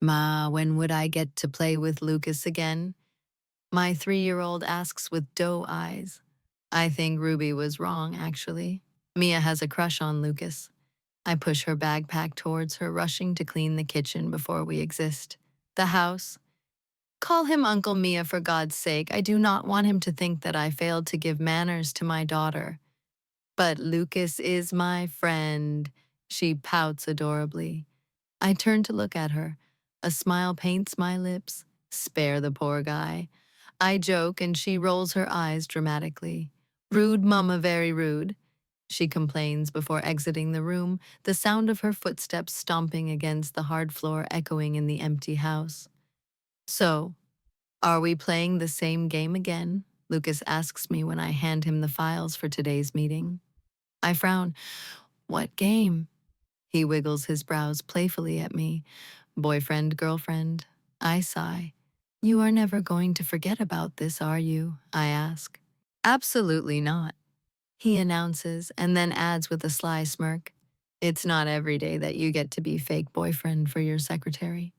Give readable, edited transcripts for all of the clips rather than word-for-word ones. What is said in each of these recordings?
Ma, when would I get to play with Lucas again? My 3-year-old asks with doe eyes. I think Ruby was wrong, actually. Mia has a crush on Lucas. I push her backpack towards her, rushing to clean the kitchen before we exist. The house. Call him Uncle Mia, for God's sake. I do not want him to think that I failed to give manners to my daughter. But Lucas is my friend. She pouts adorably. I turn to look at her. A smile paints my lips. Spare the poor guy. I joke and she rolls her eyes dramatically. Rude, mama, very rude. She complains before exiting the room, the sound of her footsteps stomping against the hard floor echoing in the empty house. So, are we playing the same game again? Lucas asks me when I hand him the files for today's meeting. I frown. What game? He wiggles his brows playfully at me. Boyfriend, girlfriend. I sigh. You are never going to forget about this, are you? I ask. Absolutely not, he announces and then adds with a sly smirk. It's not every day that you get to be fake boyfriend for your secretary.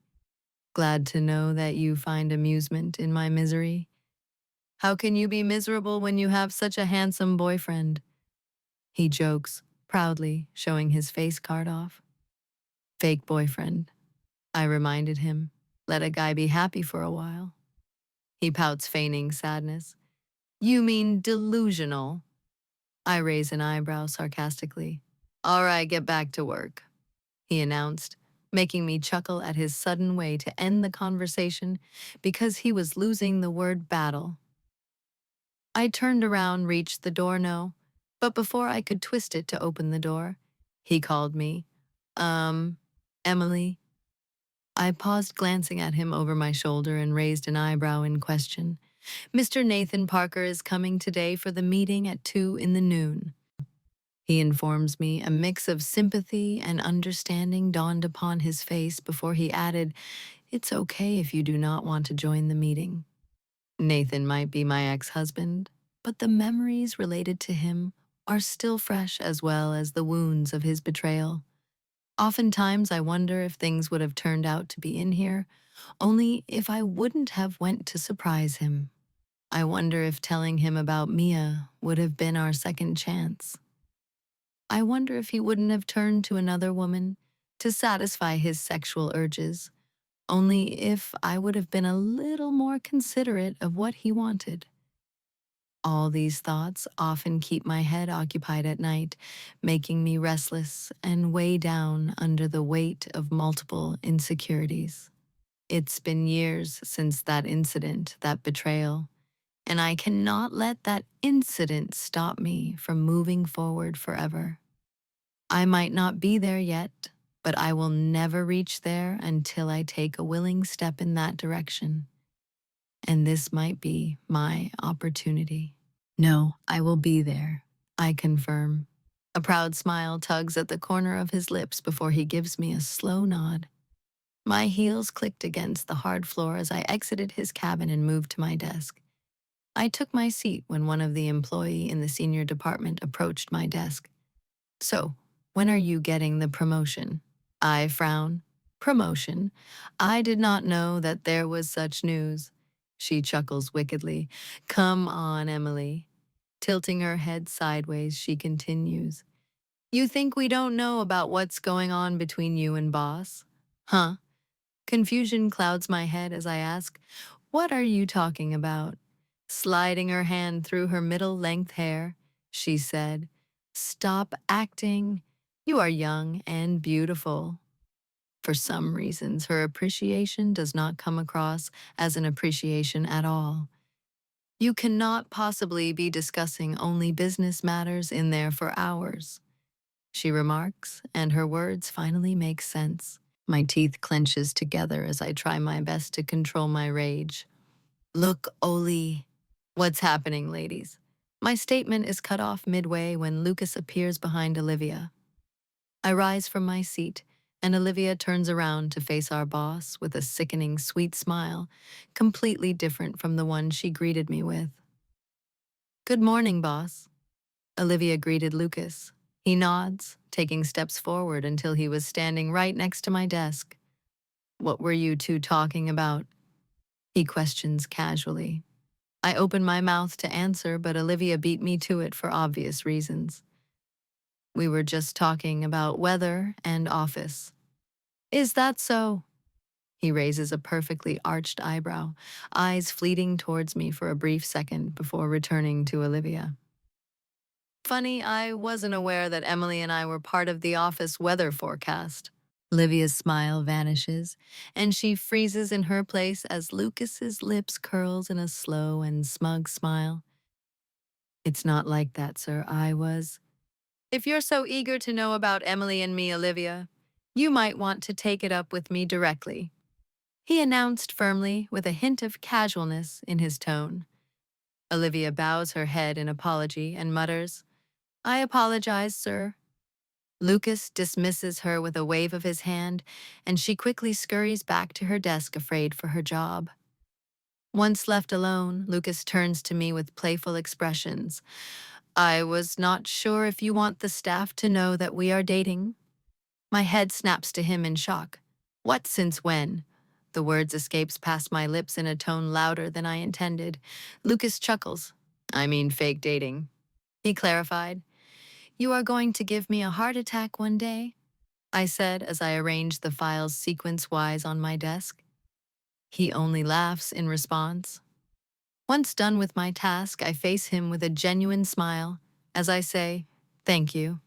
Glad to know that you find amusement in my misery. How can you be miserable when you have such a handsome boyfriend? He jokes, proudly, showing his face card off. Fake boyfriend, I reminded him. Let a guy be happy for a while. He pouts, feigning sadness. You mean delusional? I raise an eyebrow sarcastically. All right, get back to work, he announced, making me chuckle at his sudden way to end the conversation because he was losing the word battle. I turned around, reached the door, no, but before I could twist it to open the door, he called me. Emily. I paused, glancing at him over my shoulder, and raised an eyebrow in question. Mr. Nathan Parker is coming today for the meeting at 2 in the noon. He informs me. A mix of sympathy and understanding dawned upon his face before he added, It's okay if you do not want to join the meeting. Nathan might be my ex-husband, but the memories related to him are still fresh, as well as the wounds of his betrayal. Oftentimes I wonder if things would have turned out to be in here, only if I wouldn't have went to surprise him. I wonder if telling him about Mia would have been our second chance. I wonder if he wouldn't have turned to another woman to satisfy his sexual urges, only if I would have been a little more considerate of what he wanted. All these thoughts often keep my head occupied at night, making me restless and weigh down under the weight of multiple insecurities. It's been years since that incident, that betrayal, and I cannot let that incident stop me from moving forward forever. I might not be there yet, but I will never reach there until I take a willing step in that direction. And this might be my opportunity. No, I will be there, I confirm. A proud smile tugs at the corner of his lips before he gives me a slow nod. My heels clicked against the hard floor as I exited his cabin and moved to my desk. I took my seat when one of the employees in the senior department approached my desk. So, when are you getting the promotion? I frown. Promotion? I did not know that there was such news. She chuckles wickedly. Come on, Emily. Tilting her head sideways, she continues. You think we don't know about what's going on between you and boss? Huh? Confusion clouds my head as I ask, what are you talking about? Sliding her hand through her middle-length hair, she said, Stop acting. You are young and beautiful. For some reasons, her appreciation does not come across as an appreciation at all. You cannot possibly be discussing only business matters in there for hours, she remarks, and her words finally make sense. My teeth clenches together as I try my best to control my rage. Look, Oli. What's happening, ladies? My statement is cut off midway when Lucas appears behind Olivia. I rise from my seat, and Olivia turns around to face our boss with a sickening sweet smile, completely different from the one she greeted me with. Good morning, boss. Olivia greeted Lucas. He nods, taking steps forward until he was standing right next to my desk. What were you two talking about? He questions casually. I open my mouth to answer, but Olivia beat me to it for obvious reasons. We were just talking about weather and office. Is that so? He raises a perfectly arched eyebrow, eyes fleeting towards me for a brief second before returning to Olivia. Funny, I wasn't aware that Emily and I were part of the office weather forecast. Olivia's smile vanishes, and she freezes in her place as Lucas's lips curls in a slow and smug smile. It's not like that, sir. I was. If you're so eager to know about Emily and me, Olivia, you might want to take it up with me directly, he announced firmly with a hint of casualness in his tone. Olivia bows her head in apology and mutters, I apologize, sir. Lucas dismisses her with a wave of his hand, and she quickly scurries back to her desk, afraid for her job. Once left alone, Lucas turns to me with playful expressions. I was not sure if you want the staff to know that we are dating. My head snaps to him in shock. What, since when? The words escapes past my lips in a tone louder than I intended. Lucas chuckles. I mean fake dating. He clarified. You are going to give me a heart attack one day? I said as I arranged the files sequence-wise on my desk. He only laughs in response. Once done with my task, I face him with a genuine smile as I say, thank you.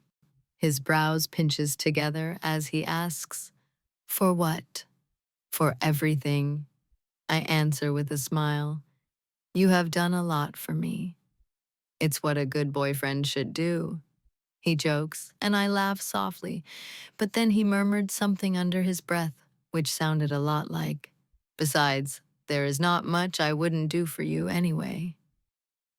His brows pinches together as he asks, for what? For everything. I answer with a smile. You have done a lot for me. It's what a good boyfriend should do. He jokes, and I laugh softly, but then he murmured something under his breath, which sounded a lot like, besides, there is not much I wouldn't do for you anyway.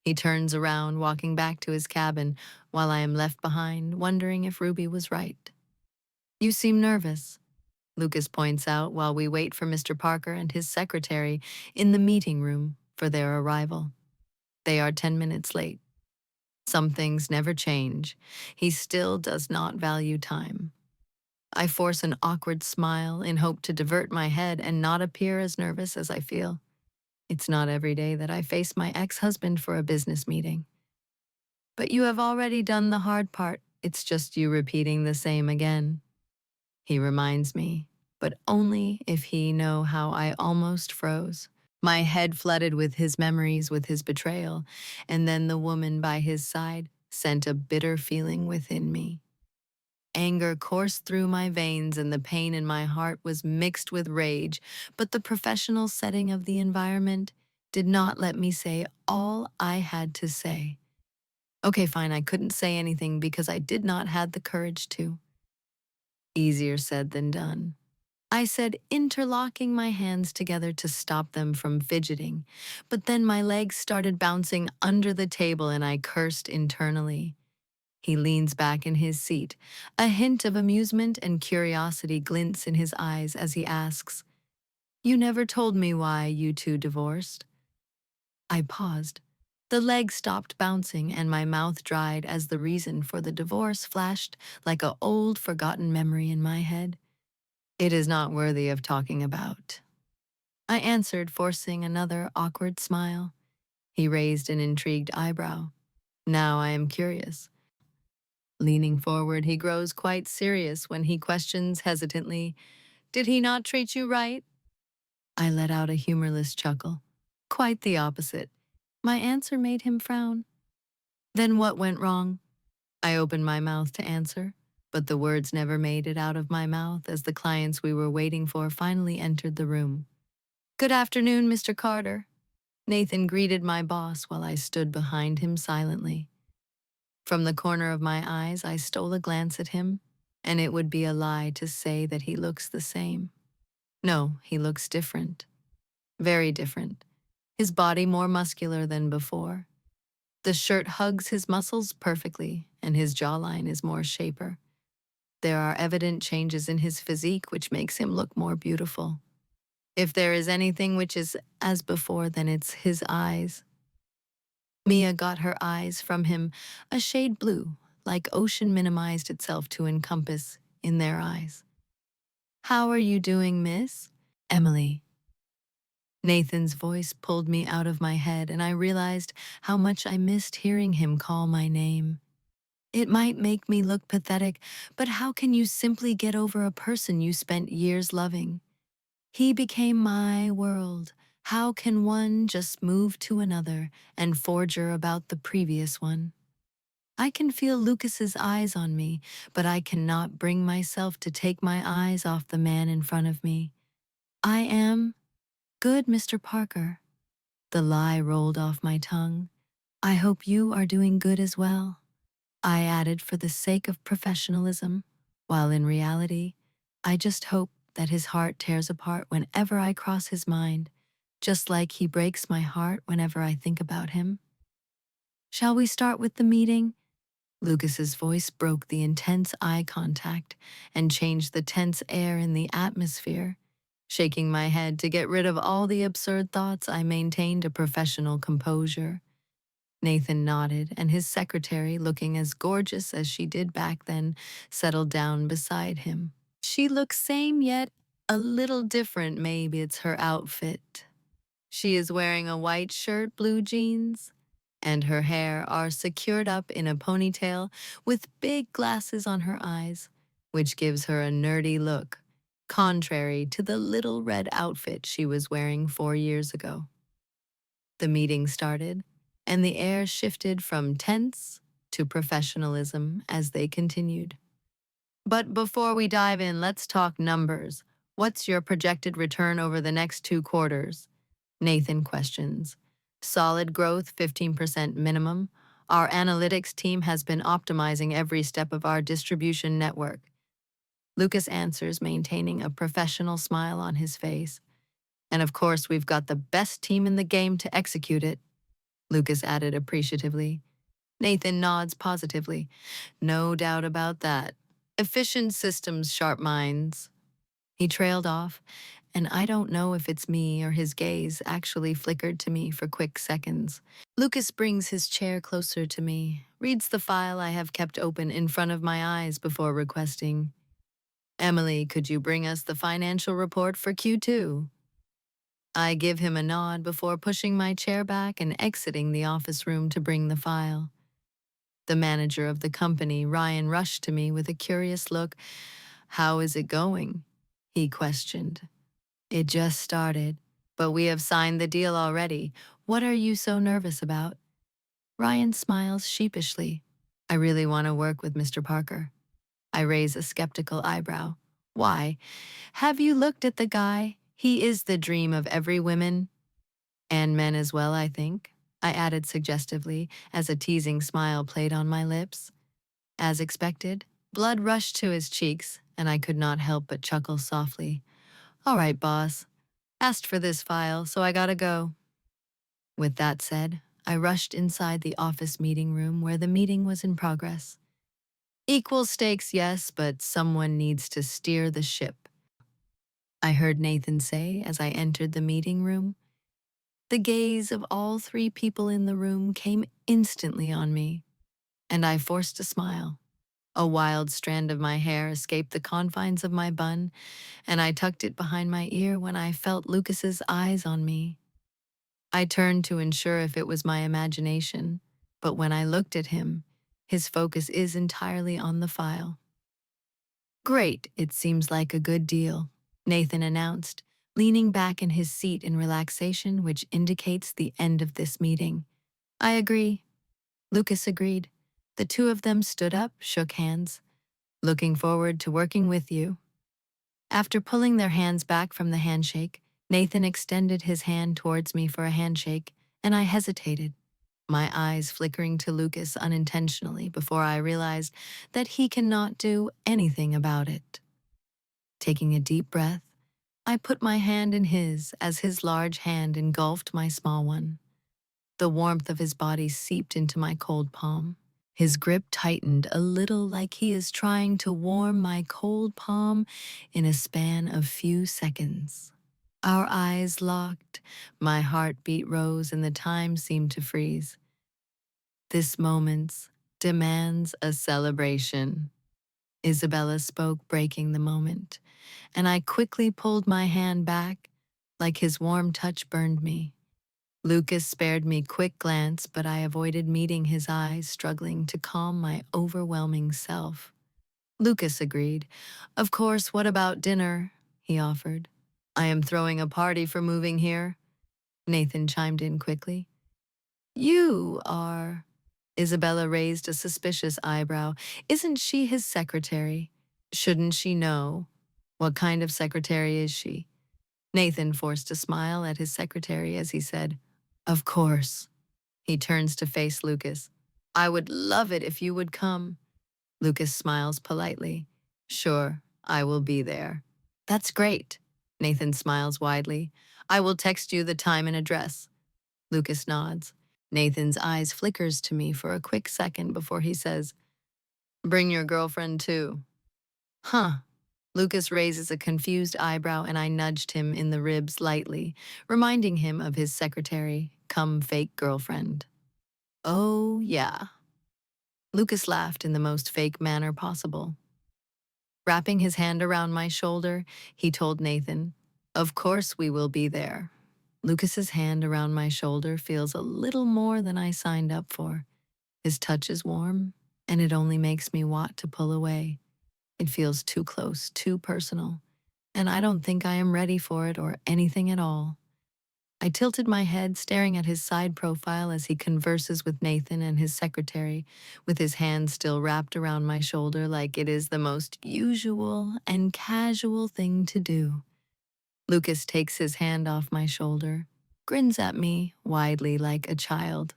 He turns around, walking back to his cabin, while I am left behind, wondering if Ruby was right. You seem nervous, Lucas points out while we wait for Mr. Parker and his secretary in the meeting room for their arrival. They are 10 minutes late. Some things never change. He still does not value time. I force an awkward smile in hope to divert my head and not appear as nervous as I feel. It's not every day that I face my ex-husband for a business meeting. But you have already done the hard part. It's just you repeating the same again. He reminds me, but only if he know how I almost froze. My head flooded with his memories, with his betrayal, and then the woman by his side sent a bitter feeling within me. Anger coursed through my veins and the pain in my heart was mixed with rage, but the professional setting of the environment did not let me say all I had to say. Okay, fine, I couldn't say anything because I did not have the courage to. Easier said than done. I said, interlocking my hands together to stop them from fidgeting, but then my legs started bouncing under the table and I cursed internally. He leans back in his seat. A hint of amusement and curiosity glints in his eyes as he asks, You never told me why you two divorced. I paused. The legs stopped bouncing and my mouth dried as the reason for the divorce flashed like an old forgotten memory in my head. It is not worthy of talking about, I answered, forcing another awkward smile. He raised an intrigued eyebrow. Now I am curious. Leaning forward, he grows quite serious when he questions hesitantly, Did he not treat you right? I let out a humorless chuckle. Quite the opposite. My answer made him frown. Then what went wrong? I opened my mouth to answer, but the words never made it out of my mouth as the clients we were waiting for finally entered the room. Good afternoon, Mr. Carter. Nathan greeted my boss while I stood behind him silently. From the corner of my eyes, I stole a glance at him, and it would be a lie to say that he looks the same. No, he looks different. Very different. His body more muscular than before. The shirt hugs his muscles perfectly, and his jawline is more shaper. There are evident changes in his physique which makes him look more beautiful. If there is anything which is as before, then it's his eyes. Mia got her eyes from him, a shade blue, like ocean minimized itself to encompass in their eyes. How are you doing, miss? Emily. Nathan's voice pulled me out of my head, and I realized how much I missed hearing him call my name. It might make me look pathetic, but how can you simply get over a person you spent years loving? He became my world. How can one just move to another and forger about the previous one? I can feel Lucas's eyes on me, but I cannot bring myself to take my eyes off the man in front of me. I am good, Mr. Parker. The lie rolled off my tongue. I hope you are doing good as well, I added for the sake of professionalism, while in reality, I just hope that his heart tears apart whenever I cross his mind, just like he breaks my heart whenever I think about him. Shall we start with the meeting? Lucas's voice broke the intense eye contact and changed the tense air in the atmosphere. Shaking my head to get rid of all the absurd thoughts, I maintained a professional composure. Nathan nodded, and his secretary, looking as gorgeous as she did back then, settled down beside him. She looks same yet a little different. Maybe it's her outfit. She is wearing a white shirt, blue jeans, and her hair are secured up in a ponytail with big glasses on her eyes, which gives her a nerdy look, contrary to the little red outfit she was wearing 4 years ago. The meeting started, and the air shifted from tense to professionalism as they continued. But before we dive in, let's talk numbers. What's your projected return over the next 2 quarters? Nathan questions. Solid growth, 15% minimum. Our analytics team has been optimizing every step of our distribution network. Lucas answers, maintaining a professional smile on his face. And of course, we've got the best team in the game to execute it, Lucas added appreciatively. Nathan nods positively. No doubt about that. Efficient systems, sharp minds. He trailed off, and I don't know if it's me or his gaze actually flickered to me for quick seconds. Lucas brings his chair closer to me, reads the file I have kept open in front of my eyes before requesting, Emily, could you bring us the financial report for Q2? I give him a nod before pushing my chair back and exiting the office room to bring the file. The manager of the company, Ryan, rushed to me with a curious look. How is it going? He questioned. It just started, but we have signed the deal already. What are you so nervous about? Ryan smiles sheepishly. I really want to work with Mr. Parker. I raise a skeptical eyebrow. Why? Have you looked at the guy? He is the dream of every woman. And men as well, I think, I added suggestively as a teasing smile played on my lips. As expected, blood rushed to his cheeks, and I could not help but chuckle softly. All right, boss. Asked for this file, so I gotta go. With that said, I rushed inside the office meeting room where the meeting was in progress. Equal stakes, yes, but someone needs to steer the ship, I heard Nathan say as I entered the meeting room. The gaze of all 3 people in the room came instantly on me, and I forced a smile. A wild strand of my hair escaped the confines of my bun, and I tucked it behind my ear when I felt Lucas's eyes on me. I turned to ensure if it was my imagination, but when I looked at him, his focus is entirely on the file. Great, it seems like a good deal, Nathan announced, leaning back in his seat in relaxation, which indicates the end of this meeting. I agree. Lucas agreed. The 2 of them stood up, shook hands. Looking forward to working with you. After pulling their hands back from the handshake, Nathan extended his hand towards me for a handshake, and I hesitated, my eyes flickering to Lucas unintentionally before I realized that he cannot do anything about it. Taking a deep breath, I put my hand in his as his large hand engulfed my small one. The warmth of his body seeped into my cold palm. His grip tightened a little, like he is trying to warm my cold palm in a span of few seconds. Our eyes locked, my heartbeat rose, and the time seemed to freeze. This moment demands a celebration, Isabella spoke, breaking the moment. and I quickly pulled my hand back, like his warm touch burned me. Lucas spared me quick glance, but I avoided meeting his eyes, struggling to calm my overwhelming self. Lucas agreed. Of course, what about dinner? He offered. I am throwing a party for moving here. Nathan chimed in quickly. You are. Isabella raised a suspicious eyebrow. Isn't she his secretary? Shouldn't she know? What kind of secretary is she? Nathan forced a smile at his secretary as he said, Of course. He turns to face Lucas. I would love it if you would come. Lucas smiles politely. Sure, I will be there. That's great. Nathan smiles widely. I will text you the time and address. Lucas nods. Nathan's eyes flickers to me for a quick second before he says, Bring your girlfriend too. Huh. Lucas raises a confused eyebrow and I nudged him in the ribs lightly, reminding him of his secretary, come fake girlfriend. Oh, yeah. Lucas laughed in the most fake manner possible. Wrapping his hand around my shoulder, he told Nathan, Of course we will be there. Lucas's hand around my shoulder feels a little more than I signed up for. His touch is warm, and it only makes me want to pull away. It feels too close, too personal, and I don't think I am ready for it or anything at all. I tilted my head, staring at his side profile as he converses with Nathan and his secretary, with his hand still wrapped around my shoulder like it is the most usual and casual thing to do. Lucas takes his hand off my shoulder, grins at me widely like a child.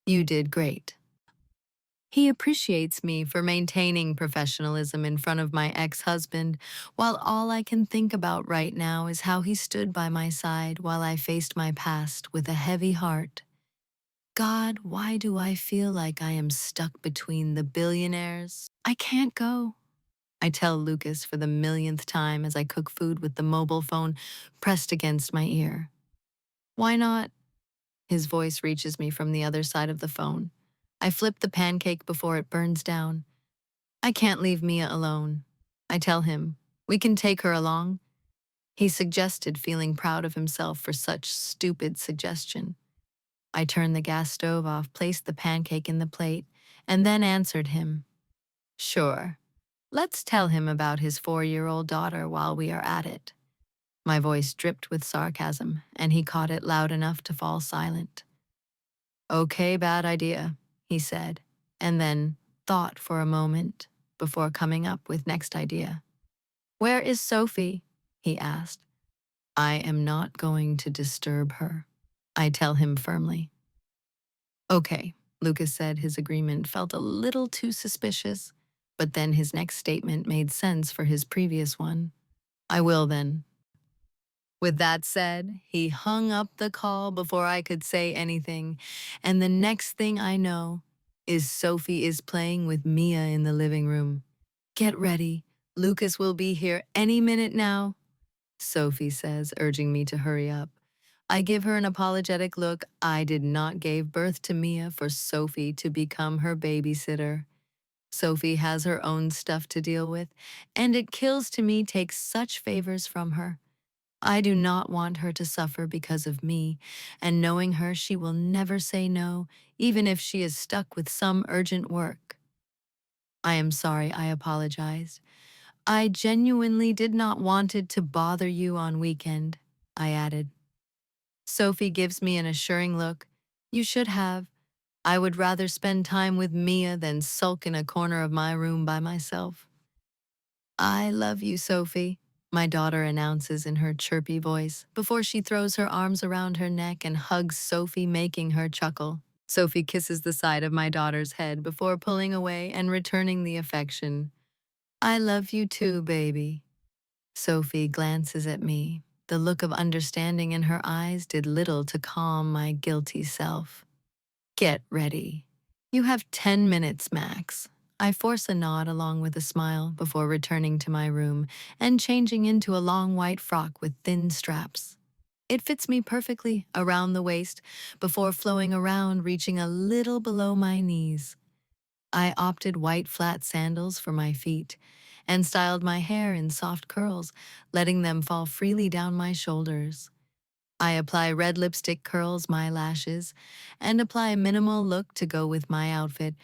You did great. He appreciates me for maintaining professionalism in front of my ex-husband, while all I can think about right now is how he stood by my side while I faced my past with a heavy heart. God, why do I feel like I am stuck between the billionaires? I can't go. I tell Lucas for the millionth time as I cook food with the mobile phone pressed against my ear. Why not? His voice reaches me from the other side of the phone. I flip the pancake before it burns down. I can't leave Mia alone. I tell him, we can take her along. He suggested, feeling proud of himself for such stupid suggestion. I turned the gas stove off, placed the pancake in the plate, and then answered him. Sure. Let's tell him about his 4-year-old daughter while we are at it. My voice dripped with sarcasm, and he caught it loud enough to fall silent. Okay, bad idea, he said, and then thought for a moment before coming up with next idea. Where is Sophie? He asked. I am not going to disturb her, I tell him firmly. Okay, Lucas said. His agreement felt a little too suspicious, but then his next statement made sense for his previous one. I will then. With that said, he hung up the call before I could say anything, and the next thing I know is Sophie is playing with Mia in the living room. Get ready, Lucas will be here any minute now, Sophie says, urging me to hurry up. I give her an apologetic look. I did not give birth to Mia for Sophie to become her babysitter. Sophie has her own stuff to deal with, and it kills to me take such favors from her. I do not want her to suffer because of me, and knowing her, she will never say no, even if she is stuck with some urgent work. I am sorry, I apologized. I genuinely did not wanted to bother you on weekend, I added. Sophie gives me an assuring look. You should have. I would rather spend time with Mia than sulk in a corner of my room by myself. I love you, Sophie, my daughter announces in her chirpy voice before she throws her arms around her neck and hugs Sophie, making her chuckle. Sophie kisses the side of my daughter's head before pulling away and returning the affection. I love you too, baby. Sophie glances at me. The look of understanding in her eyes did little to calm my guilty self. Get ready. You have 10 minutes max. I force a nod along with a smile before returning to my room and changing into a long white frock with thin straps. It fits me perfectly around the waist before flowing around, reaching a little below my knees. I opted white flat sandals for my feet, and styled my hair in soft curls, letting them fall freely down my shoulders. I apply red lipstick curls my lashes and apply a minimal look to go with my outfit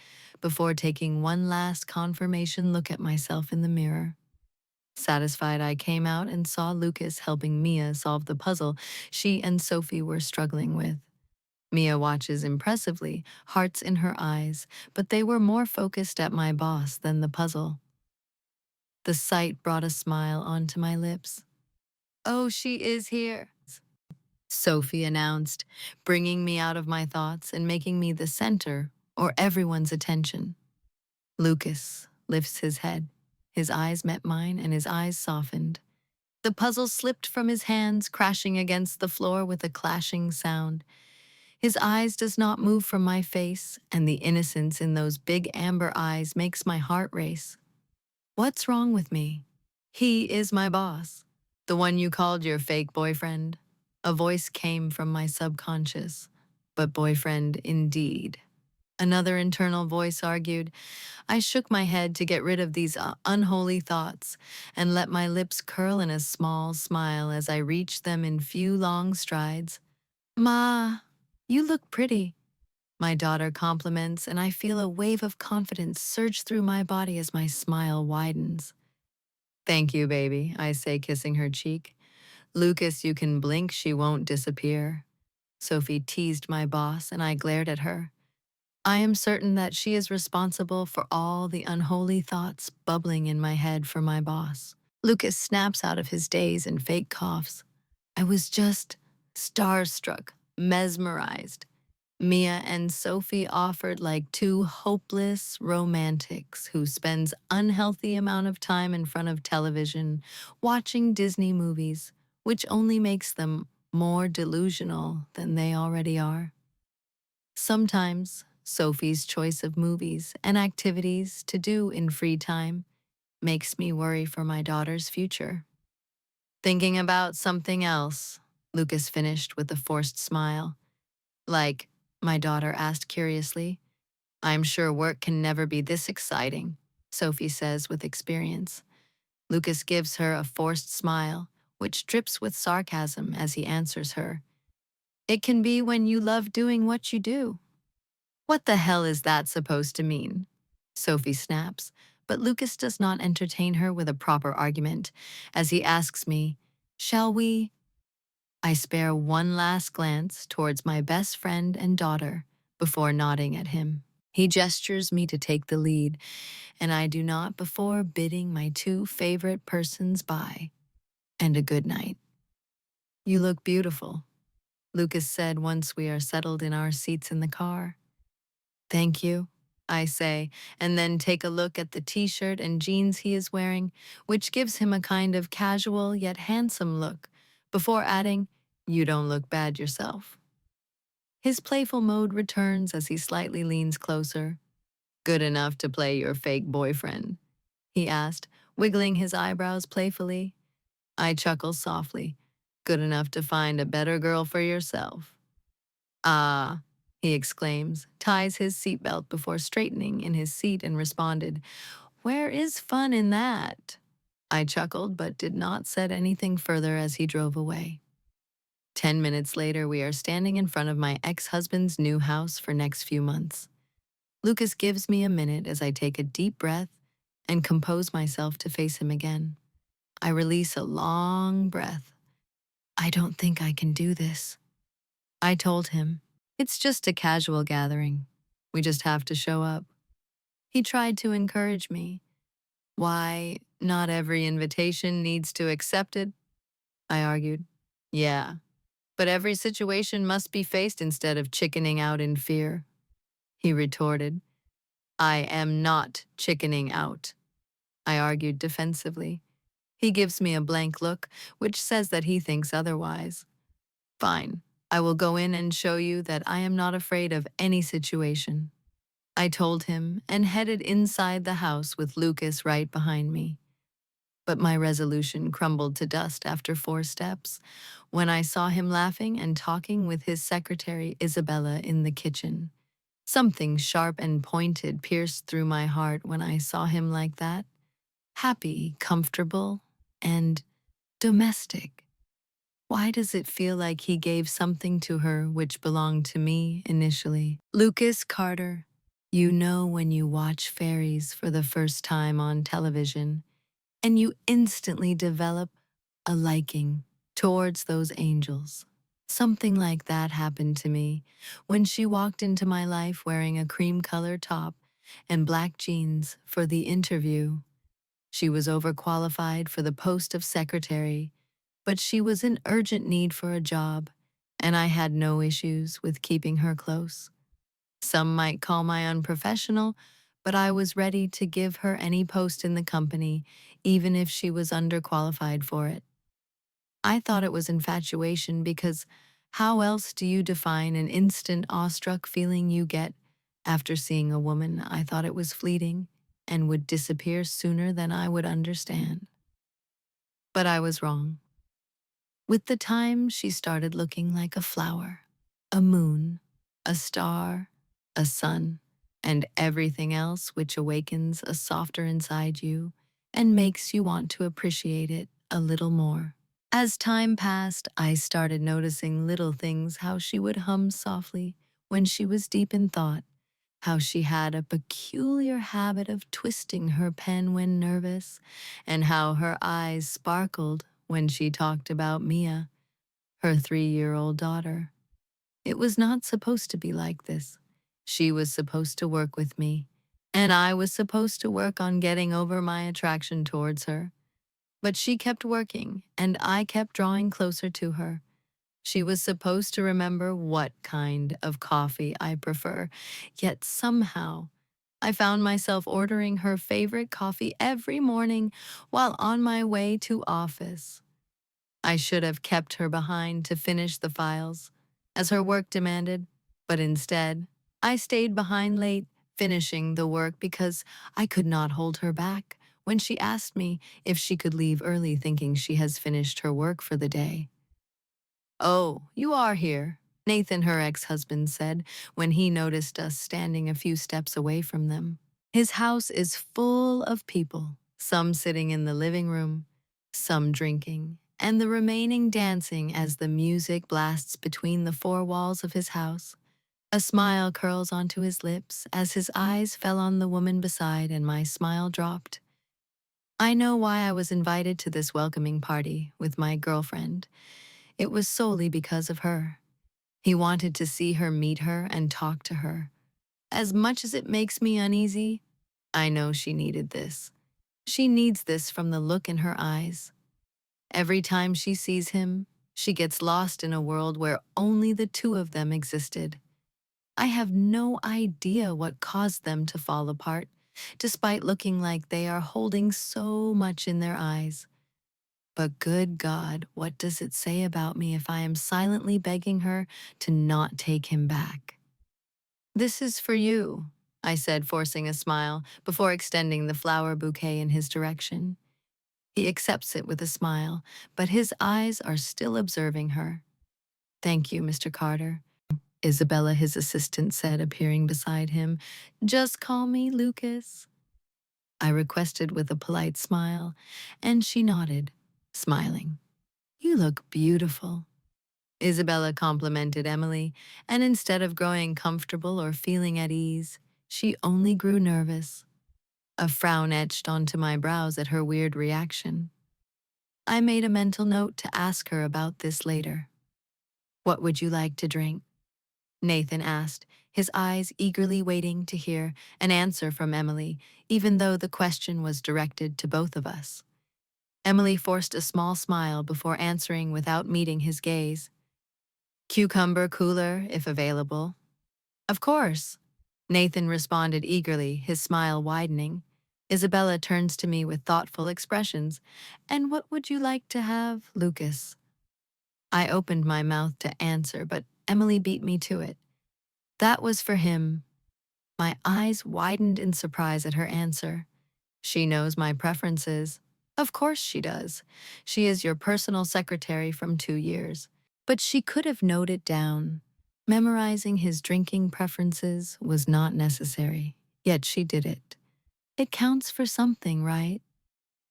before taking one last confirmation look at myself in the mirror. Satisfied, I came out and saw Lucas helping Mia solve the puzzle she and Sophie were struggling with. Mia watches impressively, hearts in her eyes, but they were more focused at my boss than the puzzle. The sight brought a smile onto my lips. "Oh, she is here," Sophie announced, bringing me out of my thoughts and making me the center or everyone's attention. Lucas lifts his head. His eyes met mine and his eyes softened. The puzzle slipped from his hands, crashing against the floor with a clashing sound. His eyes does not move from my face, and the innocence in those big amber eyes makes my heart race. What's wrong with me? He is my boss. The one you called your fake boyfriend? A voice came from my subconscious. But boyfriend indeed. Another internal voice argued. I shook my head to get rid of these unholy thoughts and let my lips curl in a small smile as I reached them in few long strides. "Ma, you look pretty," my daughter compliments, and I feel a wave of confidence surge through my body as my smile widens. "Thank you, baby," I say, kissing her cheek. "Lucas, you can blink, she won't disappear." Sophie teased my boss, and I glared at her. I am certain that she is responsible for all the unholy thoughts bubbling in my head for my boss. Lucas snaps out of his daze and fake coughs. I was just starstruck, mesmerized. Mia and Sophie offered like two hopeless romantics who spends unhealthy amount of time in front of television watching Disney movies, which only makes them more delusional than they already are. Sometimes Sophie's choice of movies and activities to do in free time makes me worry for my daughter's future. Thinking about something else, Lucas finished with a forced smile. Like, my daughter asked curiously. I'm sure work can never be this exciting, Sophie says with experience. Lucas gives her a forced smile, which drips with sarcasm as he answers her. It can be when you love doing what you do. What the hell is that supposed to mean? Sophie snaps, but Lucas does not entertain her with a proper argument as he asks me, shall we? I spare one last glance towards my best friend and daughter before nodding at him. He gestures me to take the lead, and I do not before bidding my two favorite persons bye and a good night. You look beautiful, Lucas said once we are settled in our seats in the car. Thank you, I say, and then take a look at the t-shirt and jeans he is wearing, which gives him a kind of casual yet handsome look, before adding, you don't look bad yourself. His playful mode returns as he slightly leans closer. Good enough to play your fake boyfriend? He asked, wiggling his eyebrows playfully. I chuckle softly. Good enough to find a better girl for yourself. Ah, he exclaims, ties his seatbelt before straightening in his seat and responded, where is fun in that? I chuckled but did not say anything further as he drove away. 10 minutes later, we are standing in front of my ex-husband's new house for next few months. Lucas gives me a minute as I take a deep breath and compose myself to face him again. I release a long breath. I don't think I can do this. I told him, it's just a casual gathering. We just have to show up. He tried to encourage me. Why, not every invitation needs to accept it, I argued. Yeah, but every situation must be faced instead of chickening out in fear. He retorted. I am not chickening out, I argued defensively. He gives me a blank look, which says that he thinks otherwise. Fine, I will go in and show you that I am not afraid of any situation. I told him and headed inside the house with Lucas right behind me. But my resolution crumbled to dust after 4 steps when I saw him laughing and talking with his secretary Isabella in the kitchen. Something sharp and pointed pierced through my heart when I saw him like that. happy, comfortable, and domestic. Why does it feel like he gave something to her which belonged to me initially? Lucas Carter, you know when you watch fairies for the first time on television, and you instantly develop a liking towards those angels. Something like that happened to me when she walked into my life wearing a cream-colored top and black jeans for the interview. She was overqualified for the post of secretary, but she was in urgent need for a job, and I had no issues with keeping her close. Some might call my unprofessional, but I was ready to give her any post in the company, even if she was underqualified for it. I thought it was infatuation because how else do you define an instant awestruck feeling you get after seeing a woman? I thought it was fleeting and would disappear sooner than I would understand. But I was wrong. With the time, she started looking like a flower, a moon, a star, a sun, and everything else which awakens a softer inside you and makes you want to appreciate it a little more. As time passed, I started noticing little things, how she would hum softly when she was deep in thought, how she had a peculiar habit of twisting her pen when nervous, and how her eyes sparkled when she talked about Mia, her 3-year-old daughter. It was not supposed to be like this. She was supposed to work with me, and I was supposed to work on getting over my attraction towards her. But she kept working, and I kept drawing closer to her. She was supposed to remember what kind of coffee I prefer, yet somehow I found myself ordering her favorite coffee every morning while on my way to office. I should have kept her behind to finish the files, as her work demanded, but instead, I stayed behind late, finishing the work because I could not hold her back when she asked me if she could leave early thinking she has finished her work for the day. "Oh, you are here," Nathan, her ex-husband, said when he noticed us standing a few steps away from them. His house is full of people, some sitting in the living room, some drinking, and the remaining dancing as the music blasts between the four walls of his house. A smile curls onto his lips as his eyes fell on the woman beside, and my smile dropped. I know why I was invited to this welcoming party with my girlfriend. It was solely because of her. He wanted to see her, meet her, and talk to her. As much as it makes me uneasy, I know she needed this. She needs this from the look in her eyes. Every time she sees him, she gets lost in a world where only the two of them existed. I have no idea what caused them to fall apart, despite looking like they are holding so much in their eyes. But good God, what does it say about me if I am silently begging her to not take him back? "This is for you," I said, forcing a smile before extending the flower bouquet in his direction. He accepts it with a smile, but his eyes are still observing her. "Thank you, Mr. Carter," Isabella, his assistant, said, appearing beside him. "Just call me Lucas," I requested with a polite smile, and she nodded, smiling. "You look beautiful," Isabella complimented Emily, and instead of growing comfortable or feeling at ease, she only grew nervous. A frown etched onto my brows at her weird reaction. I made a mental note to ask her about this later. "What would you like to drink?" Nathan asked, his eyes eagerly waiting to hear an answer from Emily, even though the question was directed to both of us. Emily forced a small smile before answering without meeting his gaze. "Cucumber cooler, if available." "Of course," Nathan responded eagerly, his smile widening. Isabella turns to me with thoughtful expressions. "And what would you like to have, Lucas?" I opened my mouth to answer, but Emily beat me to it. "That was for him." My eyes widened in surprise at her answer. She knows my preferences. Of course she does. She is your personal secretary from 2 years. But she could have noted down. Memorizing his drinking preferences was not necessary, yet she did it. It counts for something, right?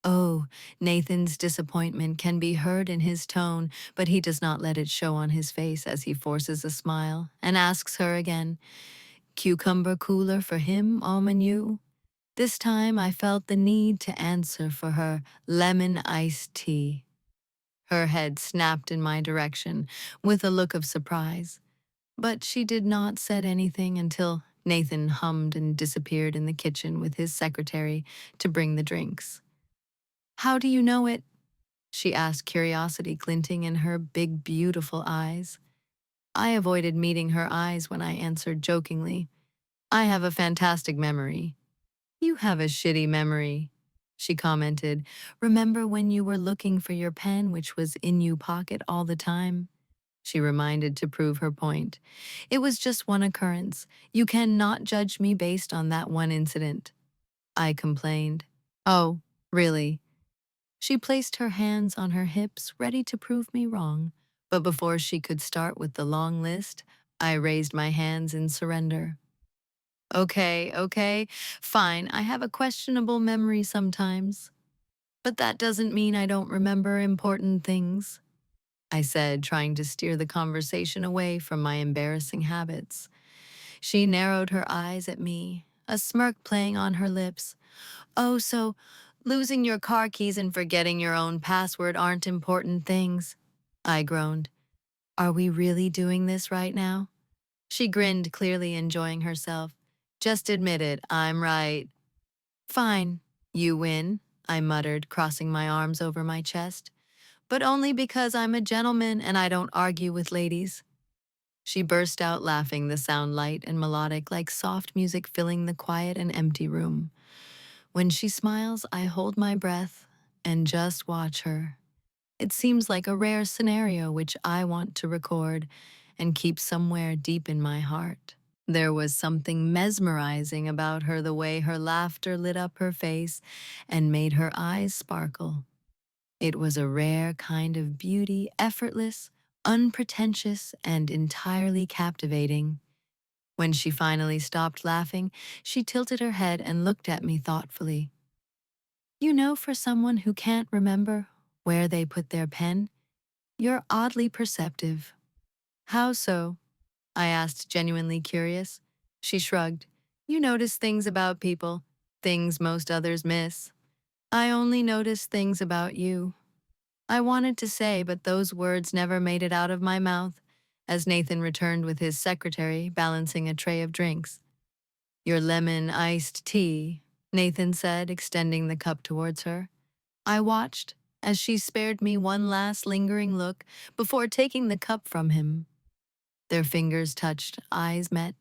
Oh, Nathan's disappointment can be heard in his tone, but he does not let it show on his face as he forces a smile and asks her again, cucumber cooler for him, you? This time I felt the need to answer for her lemon iced tea. Her head snapped in my direction with a look of surprise, but she did not say anything until Nathan hummed and disappeared in the kitchen with his secretary to bring the drinks. How do you know it? She asked, curiosity glinting in her big, beautiful eyes. I avoided meeting her eyes when I answered jokingly, I have a fantastic memory. You have a shitty memory, she commented. Remember when you were looking for your pen, which was in your pocket all the time? She reminded to prove her point. It was just one occurrence. You cannot judge me based on that one incident. I complained. Oh, really? She placed her hands on her hips, ready to prove me wrong. But before she could start with the long list, I raised my hands in surrender. Okay, fine, I have a questionable memory sometimes. But that doesn't mean I don't remember important things, I said, trying to steer the conversation away from my embarrassing habits. She narrowed her eyes at me, a smirk playing on her lips. Oh, so losing your car keys and forgetting your own password aren't important things, I groaned. Are we really doing this right now? She grinned, clearly enjoying herself. Just admit it, I'm right. Fine, you win, I muttered, crossing my arms over my chest. But only because I'm a gentleman and I don't argue with ladies. She burst out laughing, the sound light and melodic like soft music filling the quiet and empty room. When she smiles, I hold my breath and just watch her. It seems like a rare scenario which I want to record and keep somewhere deep in my heart. There was something mesmerizing about her, the way her laughter lit up her face and made her eyes sparkle. It was a rare kind of beauty, effortless, unpretentious, and entirely captivating. When she finally stopped laughing, she tilted her head and looked at me thoughtfully. You know, for someone who can't remember where they put their pen, you're oddly perceptive. How so? I asked, genuinely curious. She shrugged. You notice things about people, things most others miss. I only notice things about you. I wanted to say, but those words never made it out of my mouth, as Nathan returned with his secretary, balancing a tray of drinks. Your lemon iced tea, Nathan said, extending the cup towards her. I watched as she spared me one last lingering look before taking the cup from him. Their fingers touched, eyes met,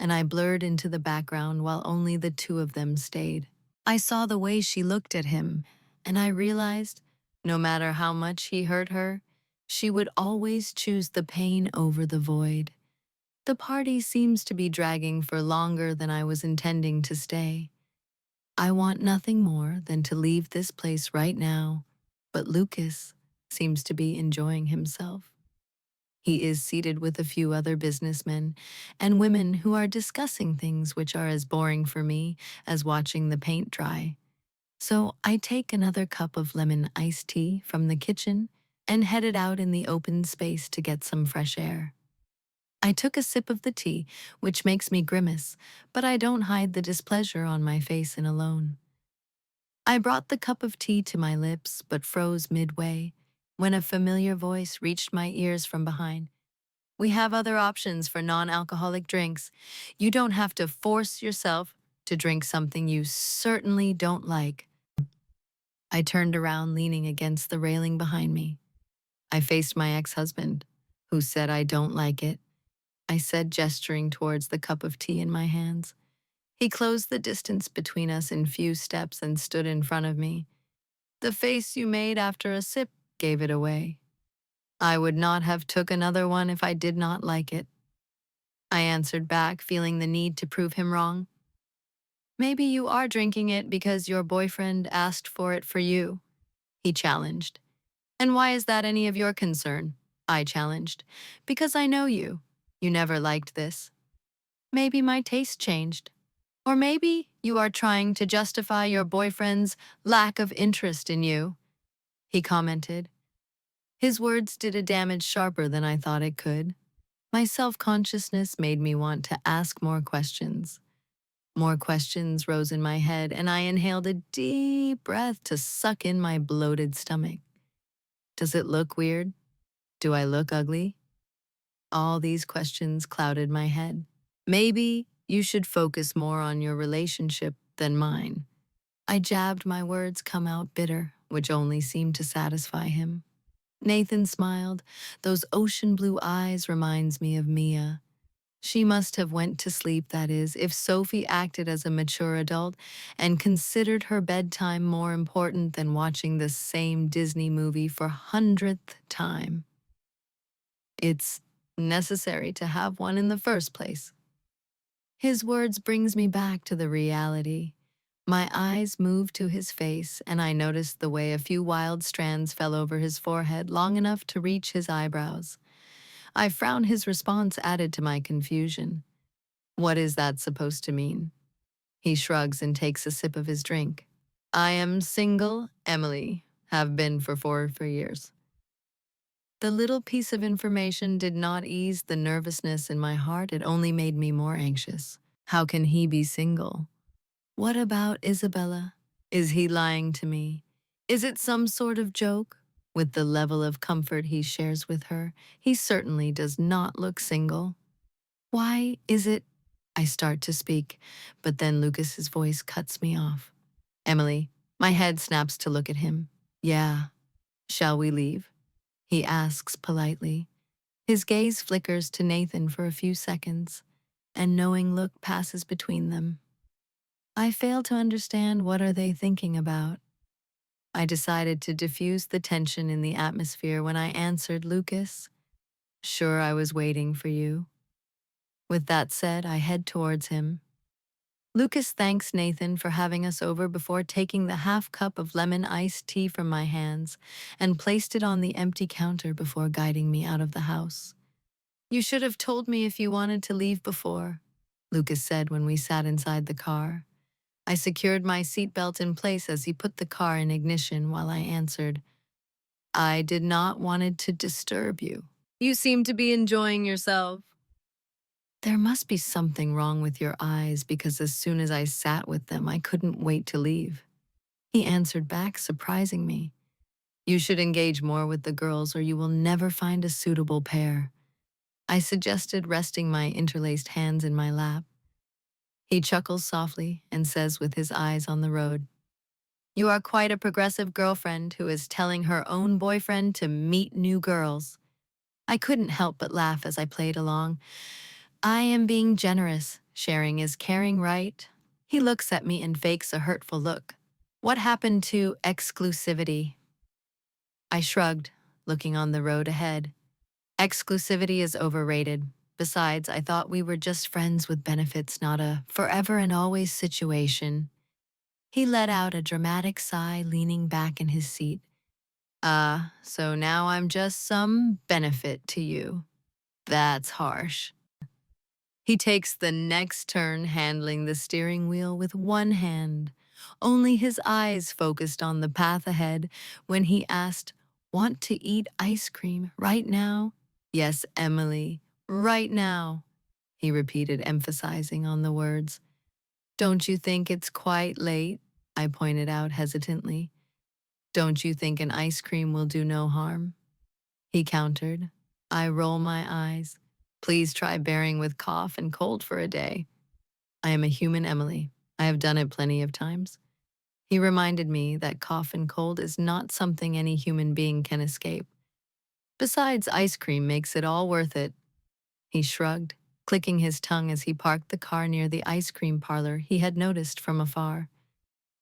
and I blurred into the background while only the two of them stayed. I saw the way she looked at him, and I realized, no matter how much he hurt her, she would always choose the pain over the void. The party seems to be dragging for longer than I was intending to stay. I want nothing more than to leave this place right now, but Lucas seems to be enjoying himself. He is seated with a few other businessmen and women who are discussing things which are as boring for me as watching the paint dry. So I take another cup of lemon iced tea from the kitchen and headed out in the open space to get some fresh air. I took a sip of the tea, which makes me grimace, but I don't hide the displeasure on my face in alone. I brought the cup of tea to my lips, but froze midway when a familiar voice reached my ears from behind. We have other options for non-alcoholic drinks. You don't have to force yourself to drink something you certainly don't like. I turned around, leaning against the railing behind me. I faced my ex-husband, who said I don't like it. I said, gesturing towards the cup of tea in my hands. He closed the distance between us in few steps and stood in front of me. The face you made after a sip gave it away. I would not have took another one if I did not like it. I answered back, feeling the need to prove him wrong. Maybe you are drinking it because your boyfriend asked for it for you, he challenged. And why is that any of your concern? I challenged. Because I know you. You never liked this. Maybe my taste changed. Or maybe you are trying to justify your boyfriend's lack of interest in you, he commented. His words did a damage sharper than I thought it could. My self-consciousness made me want to ask more questions. More questions rose in my head, and I inhaled a deep breath to suck in my bloated stomach. Does it look weird? Do I look ugly? All these questions clouded my head. Maybe you should focus more on your relationship than mine. I jabbed my words come out bitter, which only seemed to satisfy him. Nathan smiled. Those ocean blue eyes reminds me of Mia. She must have went to sleep, that is, if Sophie acted as a mature adult and considered her bedtime more important than watching the same Disney movie for 100th time. It's necessary to have one in the first place. His words brings me back to the reality. My eyes moved to his face, and I noticed the way a few wild strands fell over his forehead long enough to reach his eyebrows. I frowned. His response added to my confusion. What is that supposed to mean? He shrugs and takes a sip of his drink. I am single, Emily. Have been for 4 years. The little piece of information did not ease the nervousness in my heart. It only made me more anxious. How can he be single? What about Isabella? Is he lying to me? Is it some sort of joke? With the level of comfort he shares with her, he certainly does not look single. Why is it? I start to speak, but then Lucas's voice cuts me off. Emily, my head snaps to look at him. Yeah. Shall we leave? He asks politely. His gaze flickers to Nathan for a few seconds, and knowing look passes between them. I fail to understand what are they thinking about. I decided to diffuse the tension in the atmosphere when I answered Lucas. Sure, I was waiting for you. With that said, I head towards him. Lucas thanks Nathan for having us over before taking the half cup of lemon iced tea from my hands and placed it on the empty counter before guiding me out of the house. You should have told me if you wanted to leave before, Lucas said when we sat inside the car. I secured my seatbelt in place as he put the car in ignition while I answered, I did not wanted to disturb you. You seem to be enjoying yourself. There must be something wrong with your eyes because as soon as I sat with them, I couldn't wait to leave. He answered back, surprising me. You should engage more with the girls or you will never find a suitable pair. I suggested, resting my interlaced hands in my lap. He chuckles softly and says with his eyes on the road, You are quite a progressive girlfriend who is telling her own boyfriend to meet new girls. I couldn't help but laugh as I played along. I am being generous. Sharing is caring, right? He looks at me and fakes a hurtful look. What happened to exclusivity? I shrugged, looking on the road ahead. Exclusivity is overrated. Besides, I thought we were just friends with benefits, not a forever and always situation. He let out a dramatic sigh, leaning back in his seat. So now I'm just some benefit to you. That's harsh. He takes the next turn, handling the steering wheel with one hand, only his eyes focused on the path ahead when he asked, Want to eat ice cream right now? Yes, Emily, right now, he repeated, emphasizing on the words. Don't you think it's quite late? I pointed out hesitantly. Don't you think an ice cream will do no harm? He countered. I roll my eyes. Please try bearing with cough and cold for a day. I am a human, Emily. I have done it plenty of times. He reminded me that cough and cold is not something any human being can escape. Besides, ice cream makes it all worth it. He shrugged, clicking his tongue as he parked the car near the ice cream parlor he had noticed from afar.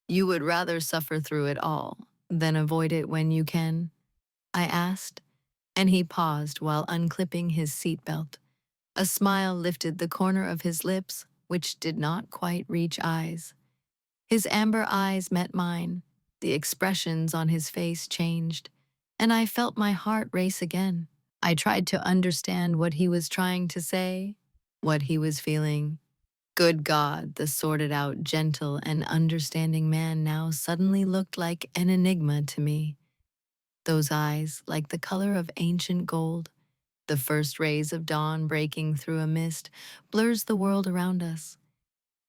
You would rather suffer through it all than avoid it when you can? I asked, and he paused while unclipping his seatbelt. A smile lifted the corner of his lips, which did not quite reach eyes. His amber eyes met mine. The expressions on his face changed, and I felt my heart race again. I tried to understand what he was trying to say, what he was feeling. Good God, the sorted out, gentle, and understanding man now suddenly looked like an enigma to me. Those eyes, like the color of ancient gold, the first rays of dawn breaking through a mist, blurs the world around us.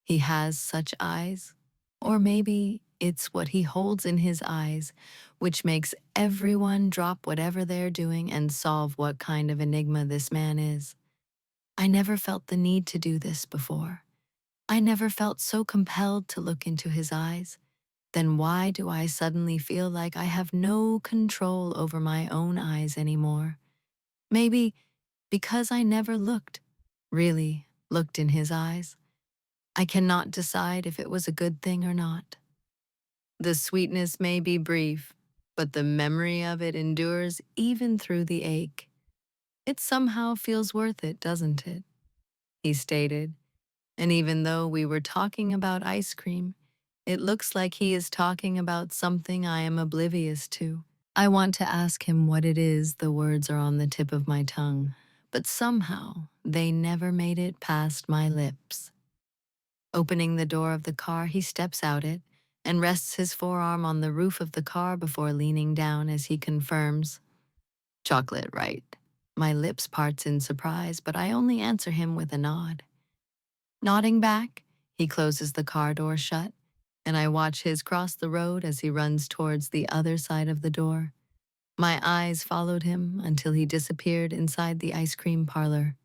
He has such eyes. Or maybe it's what he holds in his eyes, which makes everyone drop whatever they're doing and solve what kind of enigma this man is. I never felt the need to do this before. I never felt so compelled to look into his eyes. Then why do I suddenly feel like I have no control over my own eyes anymore? Maybe because I never looked, really looked in his eyes. I cannot decide if it was a good thing or not. The sweetness may be brief, but the memory of it endures even through the ache. It somehow feels worth it, doesn't it? He stated. And even though we were talking about ice cream, it looks like he is talking about something I am oblivious to. I want to ask him what it is. The words are on the tip of my tongue, but somehow they never made it past my lips. Opening the door of the car, he steps out it and rests his forearm on the roof of the car before leaning down as he confirms, "Chocolate, right?" My lips parts in surprise, but I only answer him with a nod. Nodding back, he closes the car door shut, and I watch his cross the road as he runs towards the other side of the door. My eyes followed him until he disappeared inside the ice cream parlor.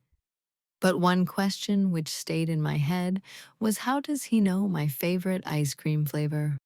But one question which stayed in my head was, how does he know my favorite ice cream flavor?